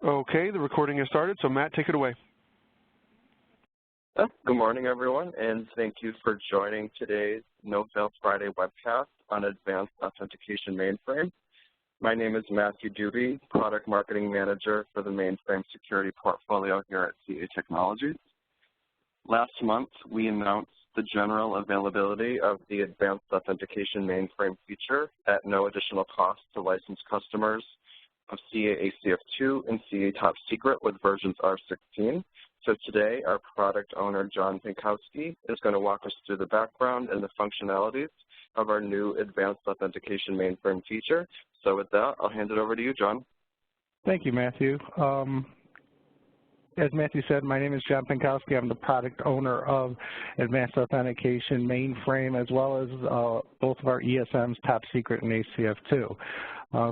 Okay, the recording has started, so Matt, take it away. Good morning, everyone, and thank you for joining today's No Fail Friday webcast on Advanced Authentication Mainframe. My name is Matthew Doobie, Product Marketing Manager for the Mainframe Security Portfolio here at CA Technologies. Last month, we announced the general availability of the Advanced Authentication Mainframe feature at no additional cost to licensed customers of CA ACF2 and CA Top Secret with versions R16. So today, our product owner, John Pinkowski, is going to walk us through the background and the functionalities of our new Advanced Authentication Mainframe feature. So with that, I'll hand it over to you, John. Thank you, Matthew. As Matthew said, my name is John Pinkowski. I'm the product owner of Advanced Authentication Mainframe, as well as both of our ESMs, Top Secret and ACF2.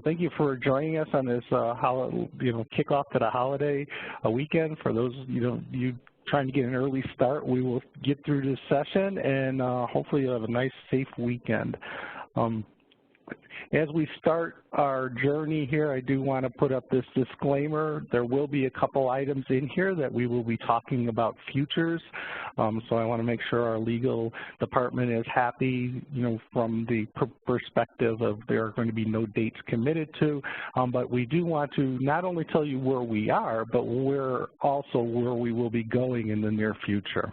Thank you for joining us on this kickoff to the holiday weekend. For those you trying to get an early start, we will get through this session, and hopefully you'll have a nice, safe weekend. As we start our journey here, I do want to put up this disclaimer. There will be a couple items in here that we will be talking about futures. So I want to make sure our legal department is happy, from the perspective of there are going to be no dates committed to. But we do want to not only tell you where we are, but where we will be going in the near future.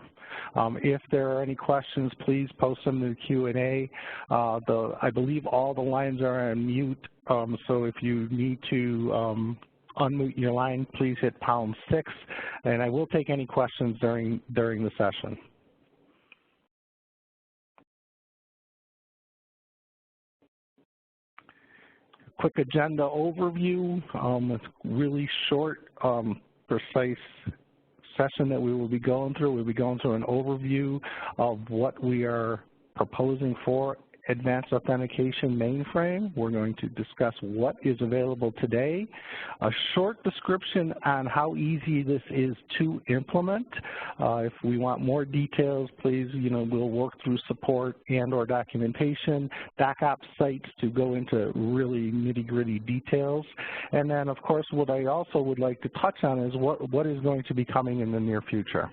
If there are any questions, please post them in the Q&A. I believe all the lines are on mute, so if you need to unmute your line, please hit #6, and I will take any questions during the session. Quick agenda overview. It's really short, precise session that we will be going through. We'll be going through an overview of what we are proposing for Advanced Authentication Mainframe. We're going to discuss what is available today, a short description on how easy this is to implement. If we want more details, please, we'll work through support and or documentation, DocOps sites to go into really nitty-gritty details. And then, of course, what I also would like to touch on is what is going to be coming in the near future.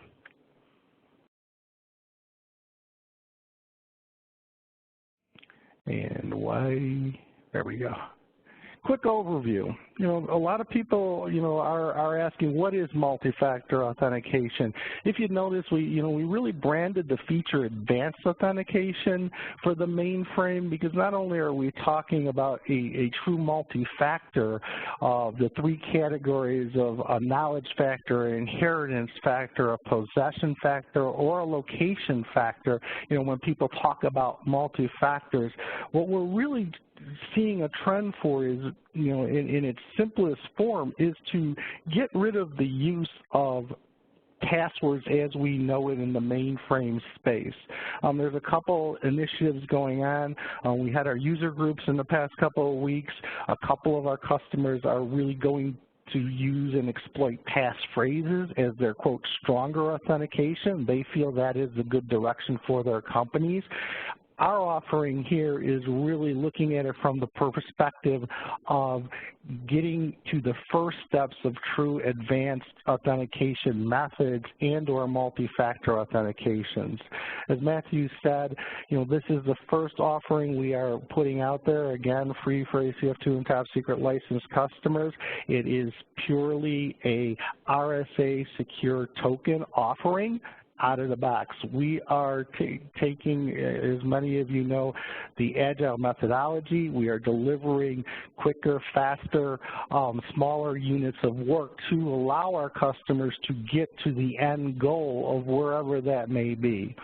And there we go. Quick overview. A lot of people, are asking what is multi-factor authentication. If you notice, we really branded the feature Advanced Authentication for the mainframe, because not only are we talking about a true multi-factor of the three categories of a knowledge factor, an inheritance factor, a possession factor, or a location factor. When people talk about multi-factors, what we're really seeing a trend for is, in its simplest form, is to get rid of the use of passwords as we know it in the mainframe space. There's a couple initiatives going on. We had our user groups in the past couple of weeks. A couple of our customers are really going to use and exploit passphrases as their, quote, stronger authentication. They feel that is a good direction for their companies. Our offering here is really looking at it from the perspective of getting to the first steps of true advanced authentication methods and or multi-factor authentications. As Matthew said, this is the first offering we are putting out there, again, free for ACF2 and Top Secret licensed customers. It is purely a RSA secure token offering out of the box. We are taking, as many of you know, the agile methodology. We are delivering quicker, faster, smaller units of work to allow our customers to get to the end goal of wherever that may be.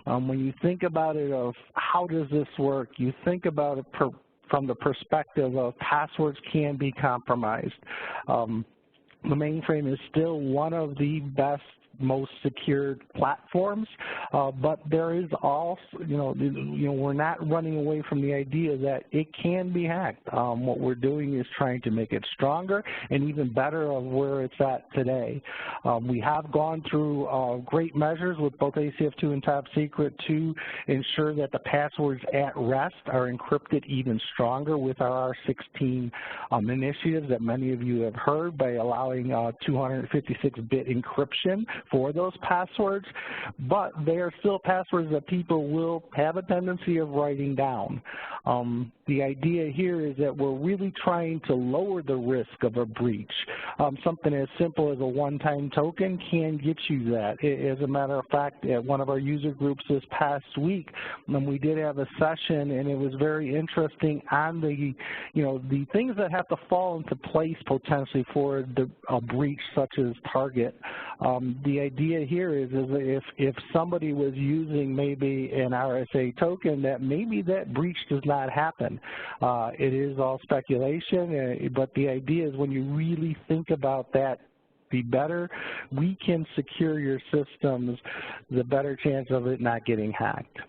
When you think about it of how does this work, you think about it from the perspective of passwords can be compromised. The mainframe is still one of the best most secured platforms, but there is also, we're not running away from the idea that it can be hacked. What we're doing is trying to make it stronger and even better of where it's at today. We have gone through great measures with both ACF2 and Top Secret to ensure that the passwords at rest are encrypted even stronger with our R16 initiatives that many of you have heard, by allowing 256-bit encryption for those passwords, but they are still passwords that people will have a tendency of writing down. The idea here is that we're really trying to lower the risk of a breach. Something as simple as a one-time token can get you that. As a matter of fact, at one of our user groups this past week, we did have a session, and it was very interesting on the, the things that have to fall into place potentially for a breach such as Target. The idea here is if somebody was using maybe an RSA token, that maybe that breach does not happen. It is all speculation, but the idea is when you really think about that, the better we can secure your systems, the better chance of it not getting hacked.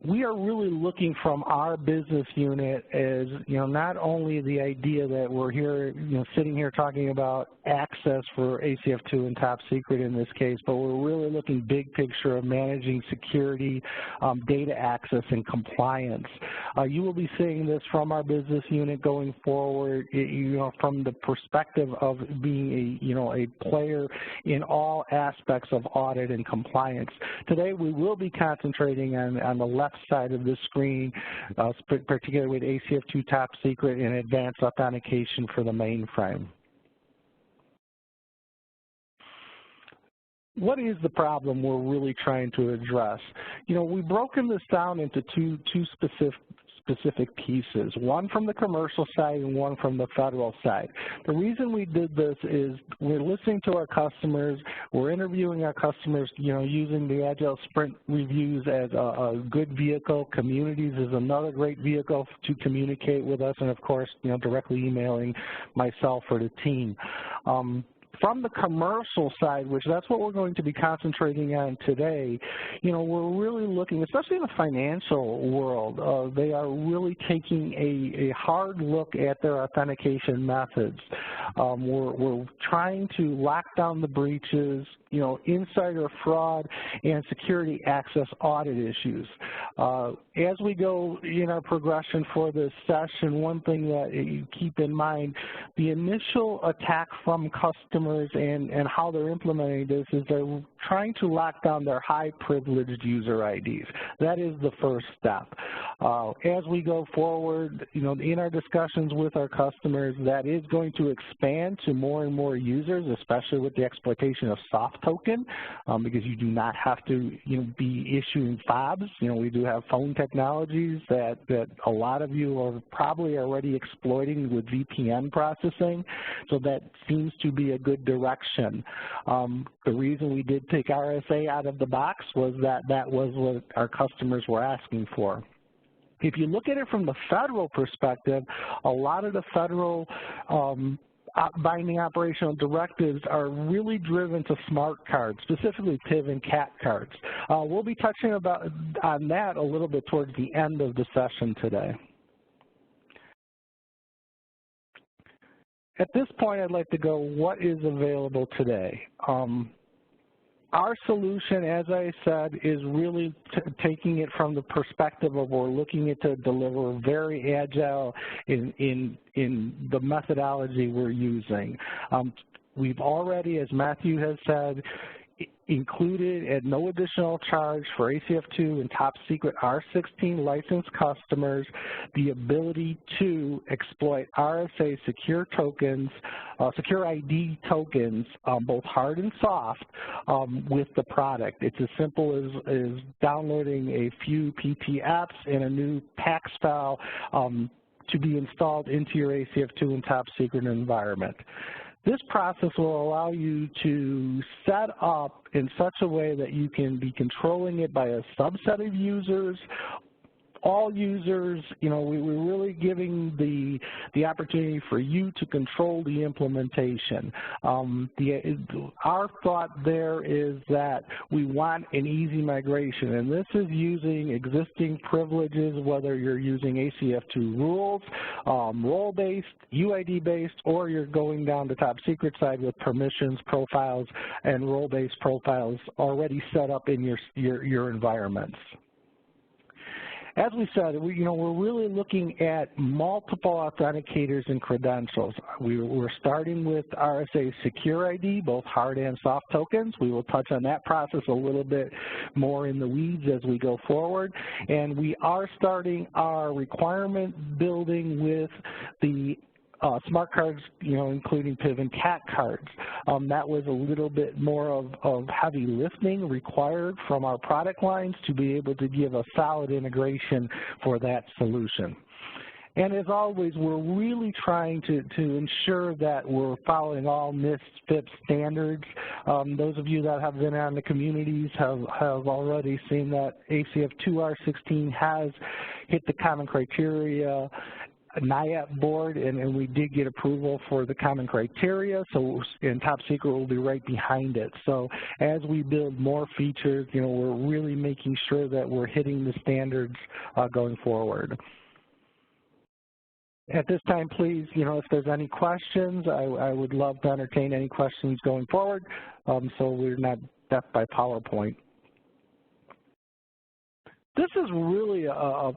We are really looking from our business unit as, not only the idea that we're here, sitting here talking about access for ACF2 and Top Secret in this case, but we're really looking big picture of managing security, data access, and compliance. You will be seeing this from our business unit going forward, from the perspective of being a player in all aspects of audit and compliance. Today, we will be concentrating on the left side of this screen, particularly with ACF2 Top Secret and Advanced Authentication for the mainframe. What is the problem we're really trying to address? We've broken this down into two specific pieces, one from the commercial side and one from the federal side. The reason we did this is we're listening to our customers, we're interviewing our customers, using the Agile Sprint reviews as a good vehicle. Communities is another great vehicle to communicate with us, and of course, directly emailing myself or the team. From the commercial side, which that's what we're going to be concentrating on today, we're really looking, especially in the financial world, they are really taking a hard look at their authentication methods. We're trying to lock down the breaches, insider fraud, and security access audit issues. As we go in our progression for this session, one thing that you keep in mind, the initial attack from customers and how they're implementing this is they're trying to lock down their high-privileged user IDs. That is the first step. As we go forward, in our discussions with our customers, that is going to expand to more and more users, especially with the exploitation of soft token, because you do not have to be issuing fobs. We do have phone technologies that a lot of you are probably already exploiting with VPN processing, so that seems to be a good direction. The reason we did take RSA out of the box was that was what our customers were asking for. If you look at it from the federal perspective, a lot of the federal binding operational directives are really driven to smart cards, specifically PIV and CAT cards. We'll be touching on that a little bit towards the end of the session today. At this point, I'd like to go, what is available today? Our solution, as I said, is really taking it from the perspective of we're looking at to deliver very agile in the methodology we're using. We've already, as Matthew has said, included at no additional charge for ACF2 and Top Secret R16 licensed customers the ability to exploit RSA secure tokens, SecurID tokens, both hard and soft, with the product. It's as simple as downloading a few PTFs and a new PAX file to be installed into your ACF2 and Top Secret environment. This process will allow you to set up in such a way that you can be controlling it by a subset of users all users. We're really giving the opportunity for you to control the implementation. Our thought there is that we want an easy migration, and this is using existing privileges, whether you're using ACF2 rules, role-based, UID-based, or you're going down the top secret side with permissions, profiles, and role-based profiles already set up in your environments. As we said, we're really looking at multiple authenticators and credentials. We're starting with RSA SecurID, both hard and soft tokens. We will touch on that process a little bit more in the weeds as we go forward. And we are starting our requirement building with the smart cards, including PIV and CAT cards. That was a little bit more of heavy lifting required from our product lines to be able to give a solid integration for that solution. And as always, we're really trying to ensure that we're following all NIST FIPS standards. Those of you that have been on the communities have already seen that ACF2 R16 has hit the common criteria NIAP board, and we did get approval for the common criteria, so in top secret will be right behind it. So as we build more features, we're really making sure that we're hitting the standards going forward. At this time, please, if there's any questions, I would love to entertain any questions going forward, so we're not deaf by PowerPoint. This is really a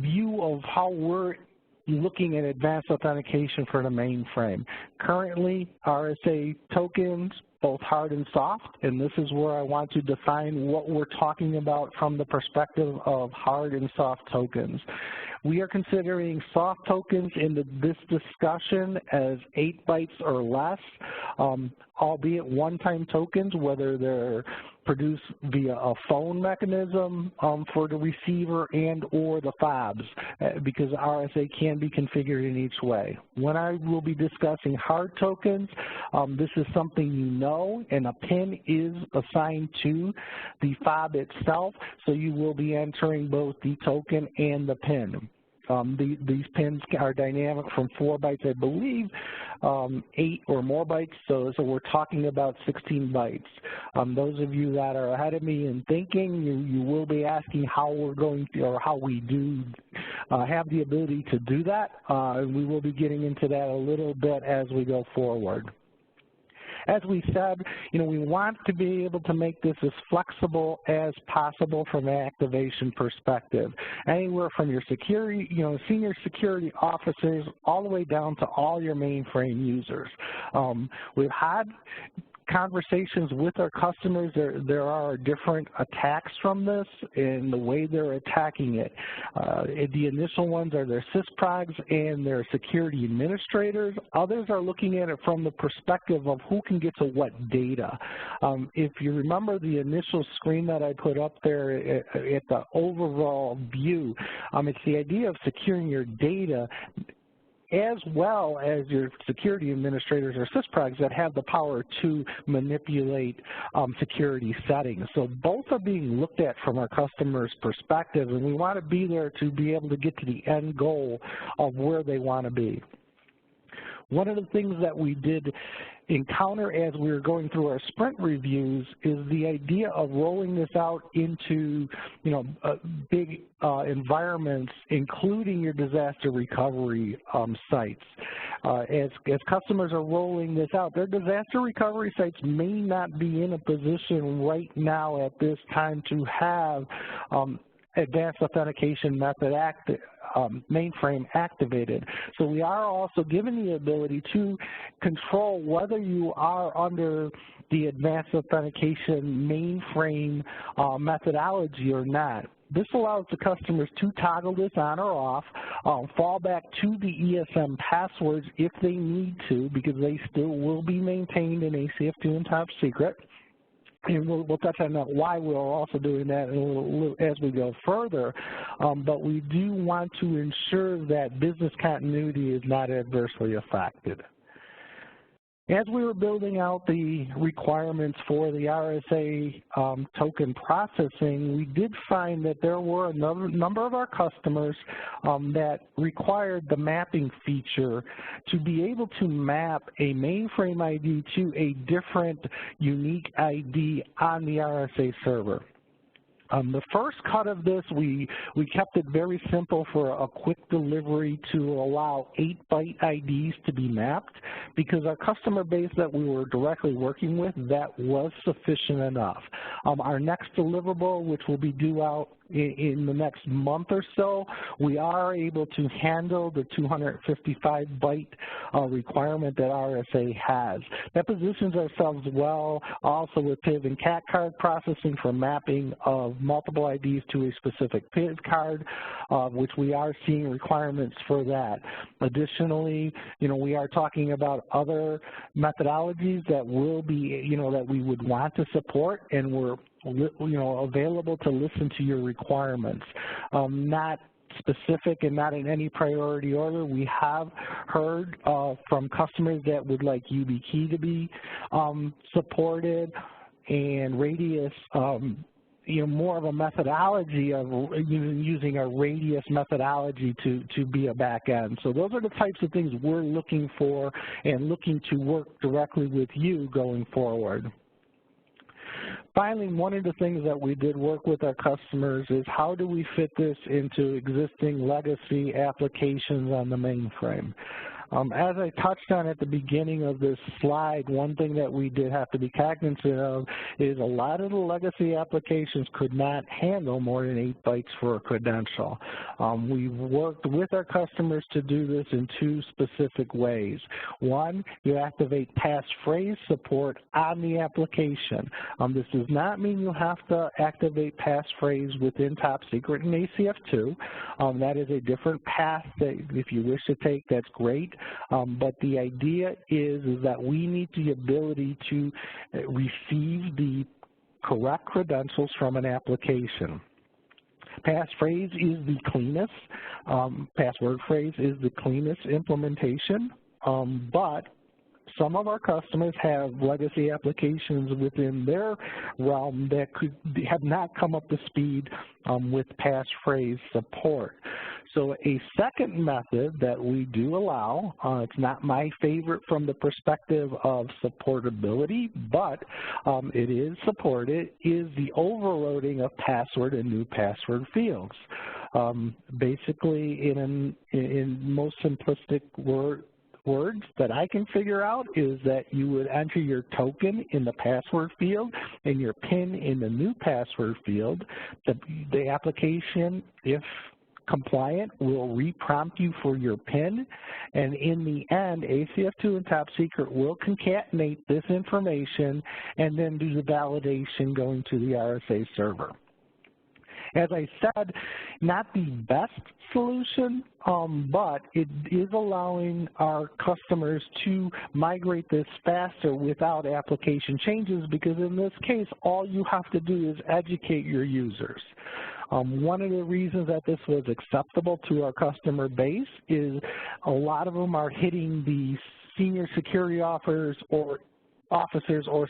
view of how we're looking at advanced authentication for the mainframe. Currently, RSA tokens, both hard and soft, and this is where I want to define what we're talking about from the perspective of hard and soft tokens. We are considering soft tokens in this discussion as 8 bytes or less, albeit one-time tokens, whether they're produced via a phone mechanism for the receiver and or the fobs, because RSA can be configured in each way. When I will be discussing hard tokens, this is something and a PIN is assigned to the fob itself, so you will be entering both the token and the PIN. These pins are dynamic from 4 bytes, I believe, 8 or more bytes, so we're talking about 16 bytes. Those of you that are ahead of me in thinking, you will be asking how we're going to, or how we do have the ability to do that. We will be getting into that a little bit as we go forward. As we said, we want to be able to make this as flexible as possible from an activation perspective. Anywhere from your security, senior security officers all the way down to all your mainframe users. We've had conversations with our customers. There are different attacks from this and the way they're attacking it. The initial ones are their sysprogs and their security administrators. Others are looking at it from the perspective of who can get to what data. If you remember the initial screen that I put up there at the overall view, it's the idea of securing your data as well as your security administrators or sysprogs that have the power to manipulate security settings. So both are being looked at from our customer's perspective, and we want to be there to be able to get to the end goal of where they want to be. One of the things that we did encounter as we were going through our sprint reviews is the idea of rolling this out into, big environments, including your disaster recovery sites. As customers are rolling this out, their disaster recovery sites may not be in a position right now at this time to have advanced authentication method mainframe activated. So we are also given the ability to control whether you are under the advanced authentication mainframe methodology or not. This allows the customers to toggle this on or off, fall back to the ESM passwords if they need to, because they still will be maintained in ACF2 and top secret. And we'll touch on that, why we're also doing that in a little as we go further. But we do want to ensure that business continuity is not adversely affected. As we were building out the requirements for the RSA token processing, we did find that there were a number of our customers that required the mapping feature to be able to map a mainframe ID to a different unique ID on the RSA server. The first cut of this, we kept it very simple for a quick delivery to allow 8-byte IDs to be mapped, because our customer base that we were directly working with, that was sufficient enough. Our next deliverable, which will be due out in the next month or so, we are able to handle the 255-byte requirement that RSA has. That positions ourselves well also with PIV and CAT card processing for mapping of multiple IDs to a specific PIV card, which we are seeing requirements for that. Additionally, we are talking about other methodologies that will be, that we would want to support, and we're available to listen to your requirements. Not specific and not in any priority order. We have heard from customers that would like YubiKey to be supported, and Radius, more of a methodology of using a Radius methodology to be a back end. So those are the types of things we're looking for and looking to work directly with you going forward. Finally, one of the things that we did work with our customers is how do we fit this into existing legacy applications on the mainframe. As I touched on at the beginning of this slide, one thing that we did have to be cognizant of is a lot of the legacy applications could not handle more than 8 bytes for a credential. We've worked with our customers to do this in 2 specific ways. One, you activate passphrase support on the application. This does not mean you have to activate passphrase within Top Secret and ACF2. That is a different path that if you wish to take, that's great. But the idea is that we need the ability to receive the correct credentials from an application. Passphrase is the cleanest, password phrase is the cleanest implementation, but some of our customers have legacy applications within their realm that have not come up to speed with passphrase support. So a second method that we do allow, it's not my favorite from the perspective of supportability, but it is supported, is the overloading of password and new password fields. Basically, in most simplistic words that I can figure out is that you would enter your token in the password field and your PIN in the new password field. The application, if compliant, will re-prompt you for your PIN, and in the end, ACF2 and Top Secret will concatenate this information and then do the validation going to the RSA server. As I said, not the best solution, but it is allowing our customers to migrate this faster without application changes, because in this case, all you have to do is educate your users. One of the reasons that this was acceptable to our customer base is a lot of them are hitting the senior security officers or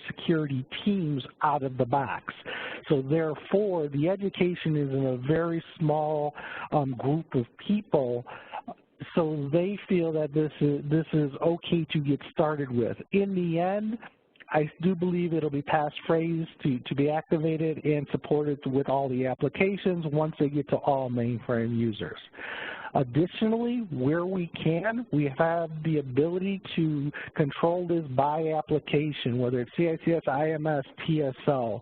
security teams out of the box. So therefore, the education is in a very small group of people, so they feel that this is okay to get started with. In the end, I do believe it'll be passphrase to be activated and supported with all the applications once they get to all mainframe users. Additionally, where we can, we have the ability to control this by application, whether it's CICS, IMS, TSO.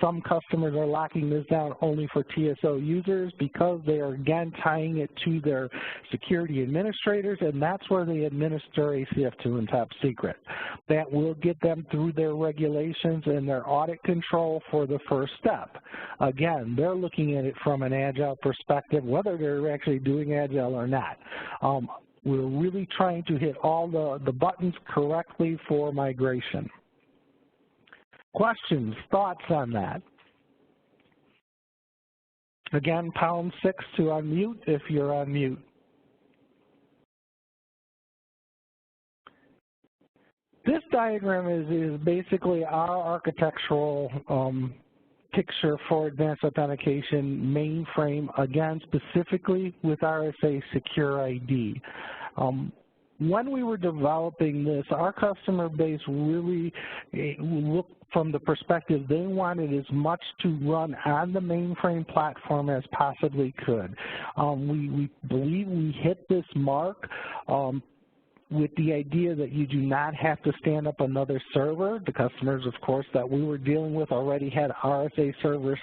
Some customers are locking this down only for TSO users because they are, again, tying it to their security administrators, and that's where they administer ACF2 and Top Secret. That will get them through their regulations and their audit control for the first step. Again, they're looking at it from an agile perspective, whether they're actually doing agile or not. We're really trying to hit all the buttons correctly for migration. Questions, thoughts on that? Again, #6 to unmute if you're on mute. This diagram is basically our architectural picture for Advanced Authentication Mainframe, again, specifically with RSA SecurID. When we were developing this, our customer base really looked from the perspective they wanted as much to run on the mainframe platform as possibly could. We believe we hit this mark with the idea that you do not have to stand up another server. The customers, of course, that we were dealing with already had RSA servers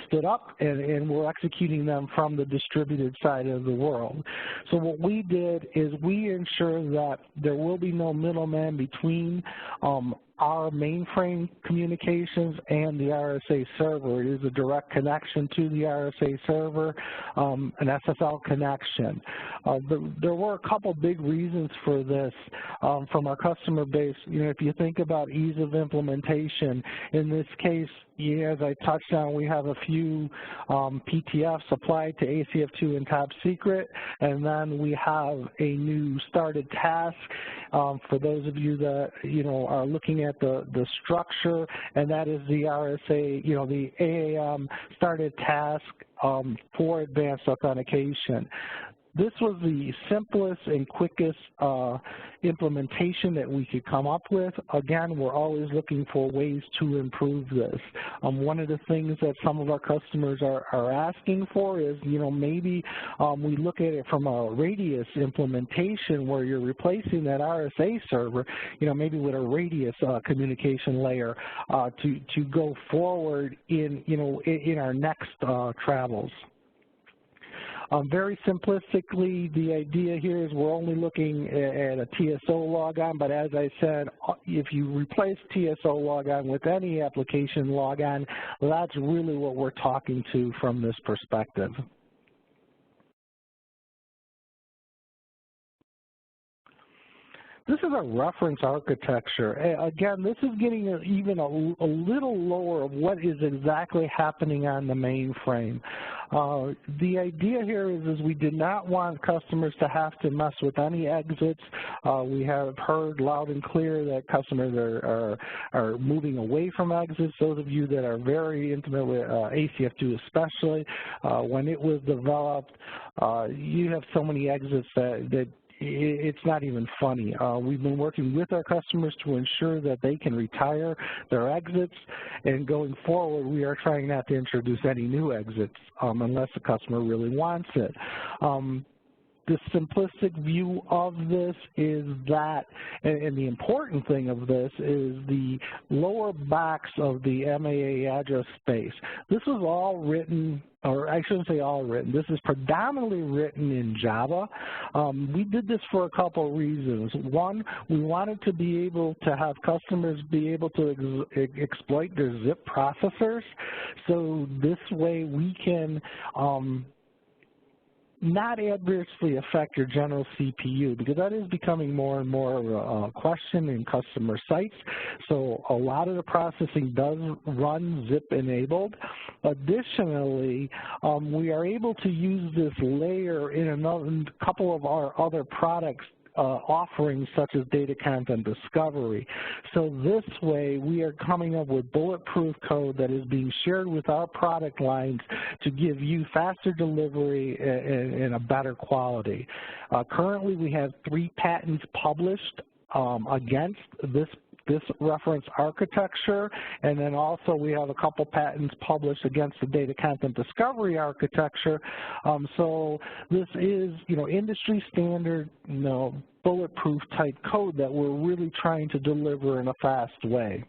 stood up, and we're executing them from the distributed side of the world. So what we did is we ensure that there will be no middleman between our mainframe communications and the RSA server. It is a direct connection to the RSA server, an SSL connection. There were a couple big reasons for this from our customer base. You know, if you think about ease of implementation, in this case, as I touched on, we have a few PTFs applied to ACF2 and Top Secret, and then we have a new started task for those of you that, you know, are looking at the structure, and that is the RSA, you know, the AAM started task for advanced authentication. This was the simplest and quickest implementation that we could come up with. Again, we're always looking for ways to improve this. One of the things that some of our customers are asking for is, you know, maybe we look at it from a radius implementation where you're replacing that RSA server, you know, maybe with a radius communication layer to go forward in, you know, in our next travels. Very simplistically, the idea here is we're only looking at a TSO logon, but as I said, if you replace TSO logon with any application logon, that's really what we're talking to from this perspective. This is a reference architecture. Again, this is getting even a little lower of what is exactly happening on the mainframe. The idea here is we did not want customers to have to mess with any exits. We have heard loud and clear that customers are moving away from exits. Those of you that are very intimate with ACF2 especially, when it was developed, you have so many exits that it's not even funny. We've been working with our customers to ensure that they can retire their exits, and going forward, we are trying not to introduce any new exits unless the customer really wants it. The simplistic view of this is that, and the important thing of this is the lower box of the MAA address space. This was all written, or I shouldn't say all written, this is predominantly written in Java. We did this for a couple of reasons. One, we wanted to be able to have customers be able to exploit their zip processors, so this way we can not adversely affect your general CPU, because that is becoming more and more of a question in customer sites. So a lot of the processing does run zip enabled. Additionally, we are able to use this layer in a couple of our other products offerings, such as data content discovery. So this way we are coming up with bulletproof code that is being shared with our product lines to give you faster delivery and a better quality. Currently we have 3 patents published against this reference architecture, and then also we have a couple patents published against the data content discovery architecture. So this is, you know, industry standard, you know, bulletproof type code that we're really trying to deliver in a fast way.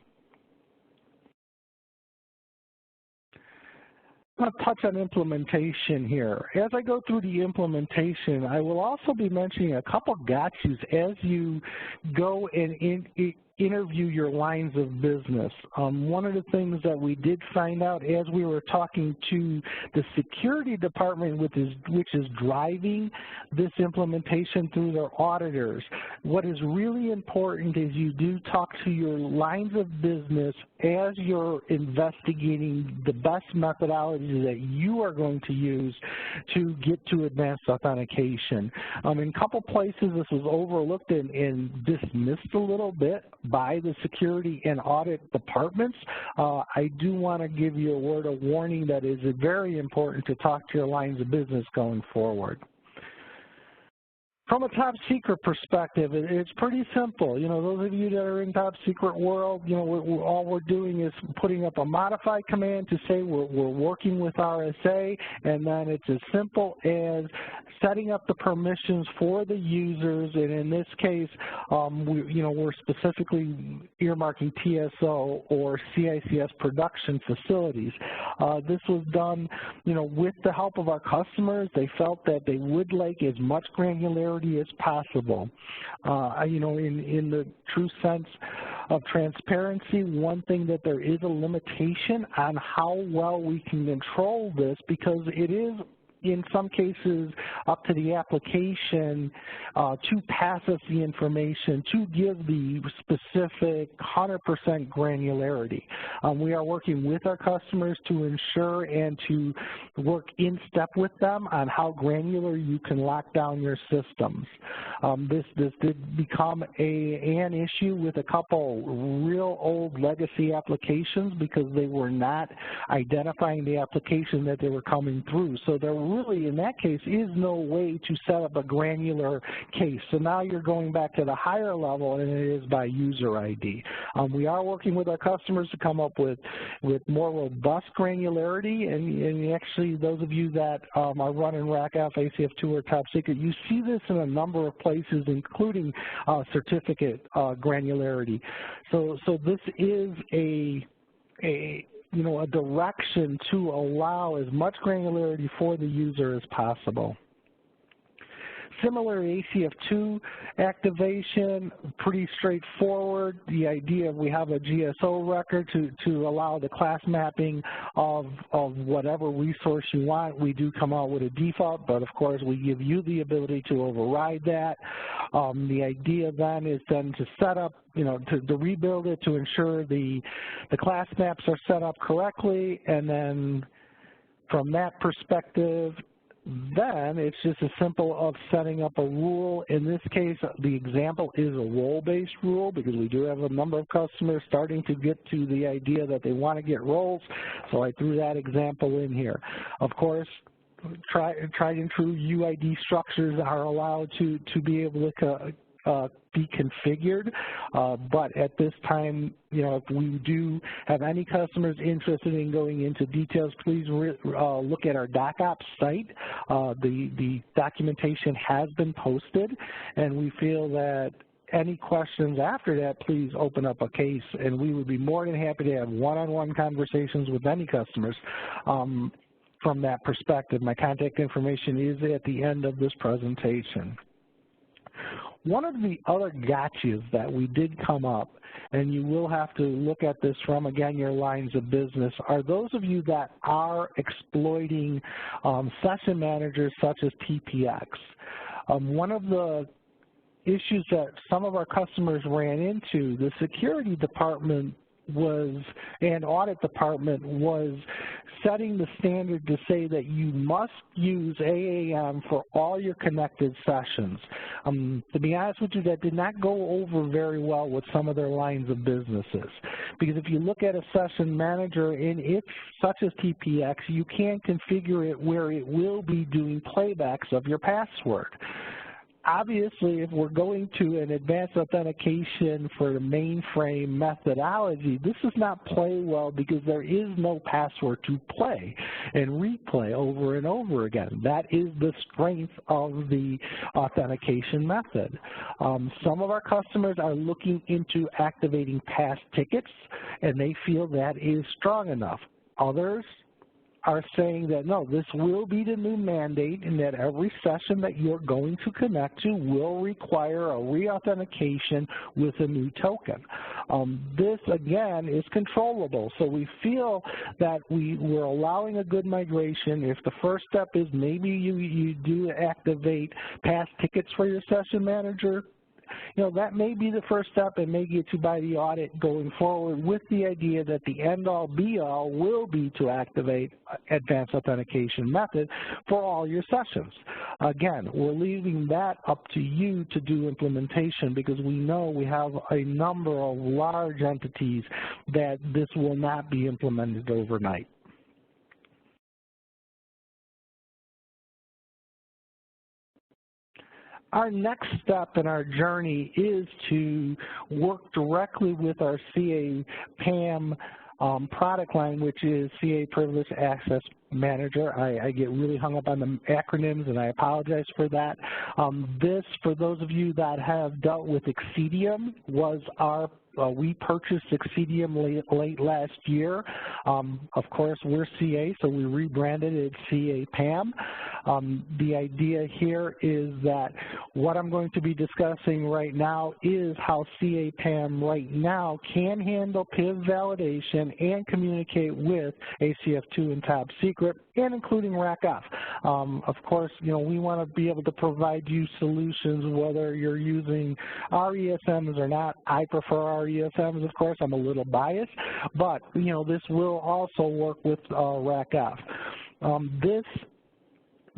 I'm going to touch on implementation here. As I go through the implementation, I will also be mentioning a couple gotchas as you go and interview your lines of business. One of the things that we did find out as we were talking to the security department, which is driving this implementation through their auditors, what is really important is you do talk to your lines of business as you're investigating the best methodology that you are going to use to get to advanced authentication. In a couple places this was overlooked and dismissed a little bit by the security and audit departments. I do want to give you a word of warning that is very important to talk to your lines of business going forward. From a top secret perspective, it's pretty simple. You know, those of you that are in top secret world, you know, all we're doing is putting up a modify command to say we're working with RSA, and then it's as simple as setting up the permissions for the users, and in this case, we're specifically earmarking TSO or CICS production facilities. This was done, you know, with the help of our customers. They felt that they would like as much granularity as possible. You know, in the true sense of transparency, one thing that there is a limitation on how well we can control this, because it is in some cases up to the application to pass us the information to give the specific 100% granularity. We are working with our customers to ensure and to work in step with them on how granular you can lock down your systems. This did become an issue with a couple real old legacy applications because they were not identifying the application that they were coming through. So there really, in that case, is no way to set up a granular case. So now you're going back to the higher level, and it is by user ID. We are working with our customers to come up with more robust granularity, and actually those of you that are running RACF, ACF2, or Top Secret, you see this in a number of places, including certificate granularity. So this is a direction to allow as much granularity for the user as possible. Similar ACF2 activation, pretty straightforward. The idea of we have a GSO record to allow the class mapping of whatever resource you want. We do come out with a default, but of course we give you the ability to override that. The idea then is then to set up, to rebuild it to ensure the class maps are set up correctly, and then from that perspective, then it's just as simple of setting up a rule. In this case, the example is a role-based rule because we do have a number of customers starting to get to the idea that they want to get roles, so I threw that example in here. Of course, tried and true UID structures are allowed to be able to be configured, but at this time, if we do have any customers interested in going into details, please look at our DocOps site. The documentation has been posted, and we feel that any questions after that, please open up a case, and we would be more than happy to have one-on-one conversations with any customers from that perspective. My contact information is at the end of this presentation. One of the other gotchas that we did come up, and you will have to look at this from, again, your lines of business, are those of you that are exploiting session managers such as TPX. One of the issues that some of our customers ran into, the security department and audit department was setting the standard to say that you must use AAM for all your connected sessions. To be honest with you, that did not go over very well with some of their lines of businesses. Because if you look at a session manager, and it's such as TPX, you can configure it where it will be doing playbacks of your password. Obviously, if we're going to an advanced authentication for the mainframe methodology, this does not play well because there is no password to play and replay over and over again. That is the strength of the authentication method. Some of our customers are looking into activating past tickets, and they feel that is strong enough. Others are saying that, no, this will be the new mandate and that every session that you're going to connect to will require a re-authentication with a new token. This, again, is controllable. So we feel that we're allowing a good migration. If the first step is maybe you do activate past tickets for your session manager, that may be the first step and may get you by the audit going forward, with the idea that the end-all be-all will be to activate advanced authentication method for all your sessions. Again, we're leaving that up to you to do implementation, because we know we have a number of large entities that this will not be implemented overnight. Our next step in our journey is to work directly with our CA PAM product line, which is CA Privileged Access Manager. I get really hung up on the acronyms, and I apologize for that. This, for those of you that have dealt with Xceedium, was our we purchased Xceedium late last year. Of course, we're CA, so we rebranded it CA PAM. The idea here is that what I'm going to be discussing right now is how CA PAM right now can handle PIV validation and communicate with ACF2 and Top Secret, and including RACF. Of course, we want to be able to provide you solutions whether you're using RESMs or not. I prefer RESMs, of course. I'm a little biased, but this will also work with RACF.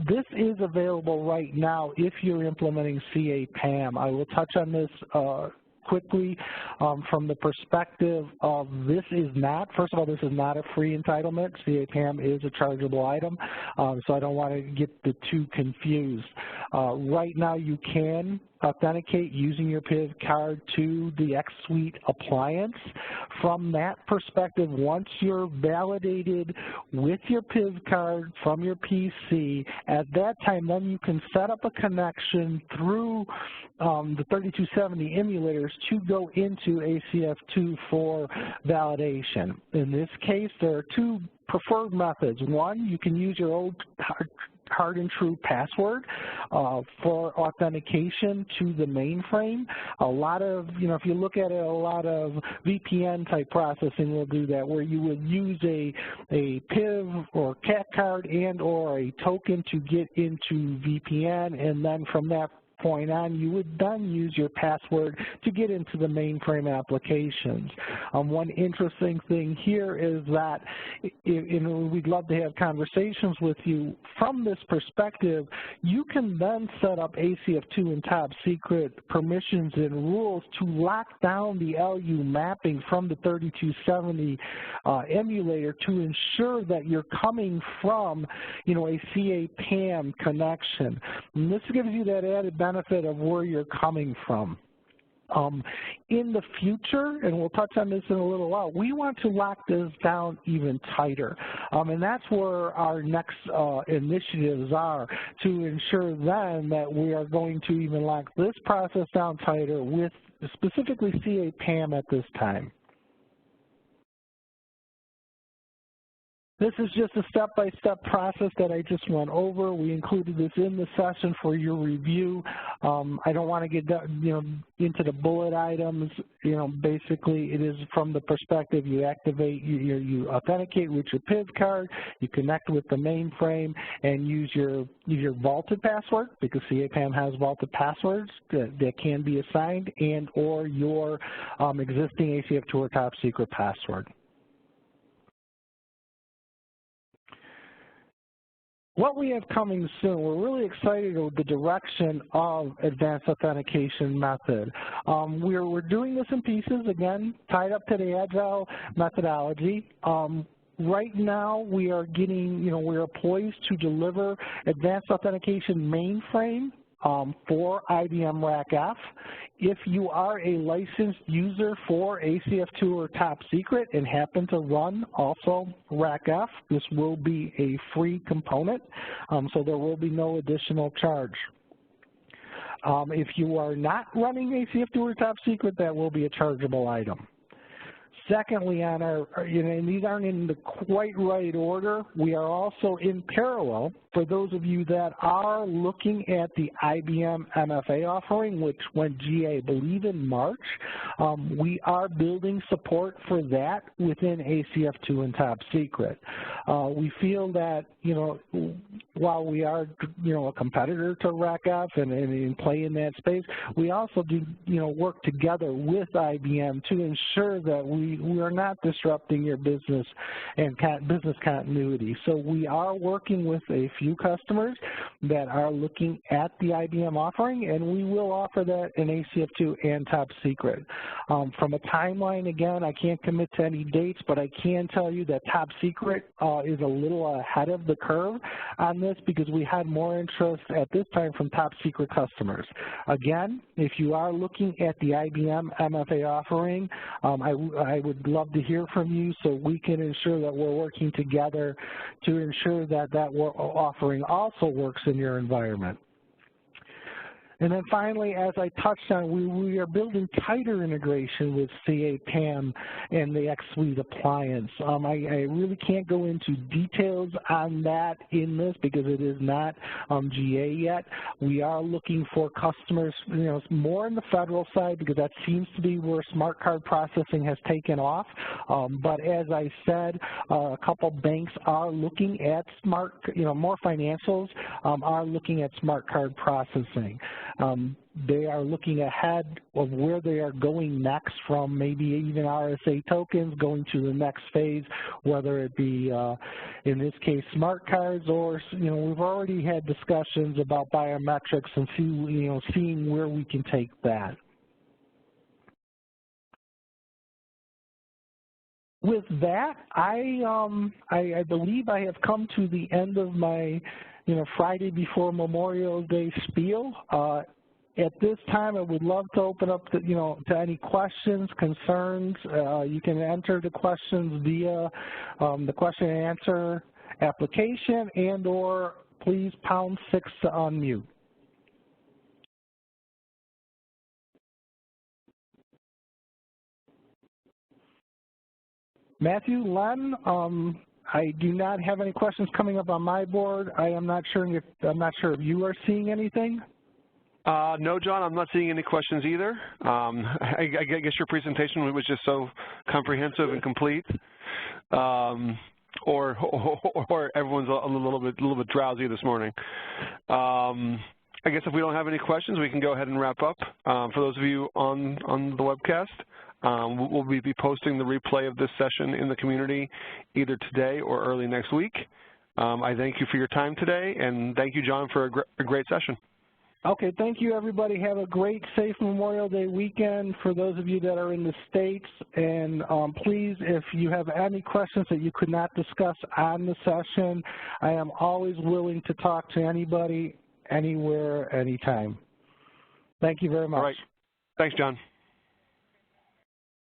This is available right now if you're implementing CA PAM. I will touch on this quickly from the perspective of this is not, first of all, this is not a free entitlement. CA PAM is a chargeable item, so I don't want to get the two confused. Right now you can authenticate using your PIV card to the Xsuite appliance. From that perspective, once you're validated with your PIV card from your PC, at that time then you can set up a connection through the 3270 emulators to go into ACF2 for validation. In this case, there are two preferred methods. One, you can use your old hard and true password for authentication to the mainframe. A lot of, if you look at it, a lot of VPN type processing will do that, where you would use a PIV or CAT card and or a token to get into VPN, and then from that point on, you would then use your password to get into the mainframe applications. One interesting thing here is that, we'd love to have conversations with you from this perspective, you can then set up ACF2 and Top Secret permissions and rules to lock down the LU mapping from the 3270 emulator to ensure that you're coming from, a CA PAM connection. And this gives you that added benefit of where you're coming from. In the future, and we'll touch on this in a little while, we want to lock this down even tighter. And that's where our next initiatives are, to ensure then that we are going to even lock this process down tighter with specifically CA PAM at this time. This is just a step-by-step process that I just went over. We included this in the session for your review. I don't want to get into the bullet items. Basically it is from the perspective you activate, you authenticate with your PIV card, you connect with the mainframe, and use your vaulted password, because CA PAM has vaulted passwords that can be assigned, and or your existing ACF2 or Top Secret password. What we have coming soon, we're really excited with the direction of Advanced Authentication Method. We're doing this in pieces, again, tied up to the Agile methodology. Right now, we are getting, we are poised to deliver Advanced Authentication Mainframe for IBM RACF. If you are a licensed user for ACF2 or Top Secret and happen to run also RACF, this will be a free component, so there will be no additional charge. If you are not running ACF2 or Top Secret, that will be a chargeable item. Secondly, on our, and these aren't in the quite right order, we are also in parallel, for those of you that are looking at the IBM MFA offering, which went GA, I believe, in March, we are building support for that within ACF2 and Top Secret. We feel that, while we are, a competitor to RecF and play in that space, we also do, work together with IBM to ensure that we are not disrupting your business and business continuity. So we are working with a few customers that are looking at the IBM offering, and we will offer that in ACF2 and Top Secret. From a timeline, again, I can't commit to any dates, but I can tell you that Top Secret is a little ahead of the curve on this because we had more interest at this time from Top Secret customers. Again, if you are looking at the IBM MFA offering, I would love to hear from you so we can ensure that we're working together to ensure that that offering also works in your environment. And then finally, as I touched on, we are building tighter integration with CA-PAM and the Xsuite appliance. I really can't go into details on that in this because it is not GA yet. We are looking for customers, more in the federal side because that seems to be where smart card processing has taken off. But as I said, a couple banks are looking at more financials are looking at smart card processing. They are looking ahead of where they are going next from maybe even RSA tokens going to the next phase, whether it be, in this case, smart cards or, we've already had discussions about biometrics and seeing where we can take that. With that, I believe I have come to the end of my Friday before Memorial Day spiel. At this time, I would love to open up to, to any questions, concerns. You can enter the questions via the question and answer application and/or please #6 to unmute. Matthew, Len, I do not have any questions coming up on my board. I'm not sure if you are seeing anything. No, John, I'm not seeing any questions either. I guess your presentation was just so comprehensive and complete, or everyone's a little bit drowsy this morning. I guess if we don't have any questions, we can go ahead and wrap up. For those of you on the webcast, we'll be posting the replay of this session in the community either today or early next week. I thank you for your time today, and thank you, John, for a great session. Okay, thank you, everybody. Have a great, safe Memorial Day weekend for those of you that are in the States. And please, if you have any questions that you could not discuss on the session, I am always willing to talk to anybody, anywhere, anytime. Thank you very much. All right. Thanks, John.